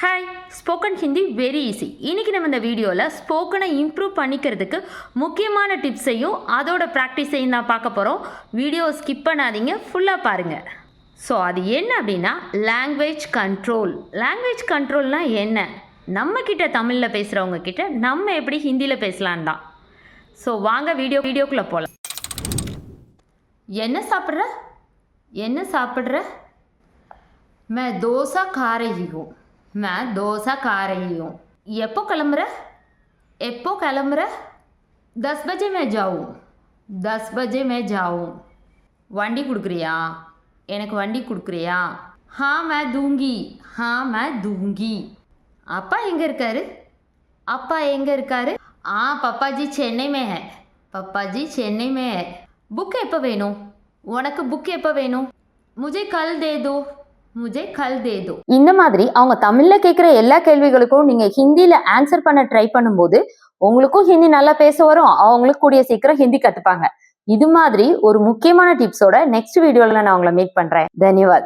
Hi, spoken Hindi very easy. இன்றைக்கி நம்ம இந்த வீடியோவில் ஸ்போக்கனை இம்ப்ரூவ் பண்ணிக்கிறதுக்கு முக்கியமான டிப்ஸையும் அதோட ப்ராக்டிஸையும் தான் பார்க்க போகிறோம். வீடியோ ஸ்கிப் பண்ணாதீங்க, ஃபுல்லாக பாருங்கள். ஸோ அது என்ன அப்படின்னா லாங்குவேஜ் கண்ட்ரோல். லாங்குவேஜ் கண்ட்ரோல்னால் என்ன? நம்மக்கிட்ட தமிழில் பேசுகிறவங்க கிட்ட நம்ம எப்படி ஹிந்தியில் பேசலான் தான். ஸோ வாங்க வீடியோக்குள்ளே போகலாம். என்ன சாப்பிட்ற? என்ன சாப்பிட்ற? मैं डोसा खा रही हूँ. मैं डोसा खा रही हूँ. எப்போ கிளம்புற? எப்போ கிளம்புற? 10 बजे मैं जाऊँ. 10 बजे मैं जाऊँ. வண்டி கொடுக்குறியா? எனக்கு வண்டி கொடுக்குறியா? हाँ मैं दूंगी. हाँ मैं दूंगी. அப்பா எங்கே இருக்காரு? அப்பா எங்கே இருக்காரு? पापा जी चेन्नई में है. पापा जी चेन्नई में है. புக் எப்போ வேணும்? உனக்கு புக் எப்போ வேணும்? मुझे कल दे दो. मुझे कल दे दो. இந்த மாதிரி அவங்க தமிழ்ல கேட்குற எல்லா கேள்விகளுக்கும் நீங்க ஹிந்தியில ஆன்சர் பண்ண ட்ரை பண்ணும்போது உங்களுக்கும் ஹிந்தி நல்லா பேச வரும், அவங்களுக்கு கூடிய சீக்கிரம் ஹிந்தி கத்துப்பாங்க. இது மாதிரி ஒரு முக்கியமான டிப்ஸோட நெக்ஸ்ட் வீடியோல நான் உங்களை மீட் பண்றேன். தன்யவாத்.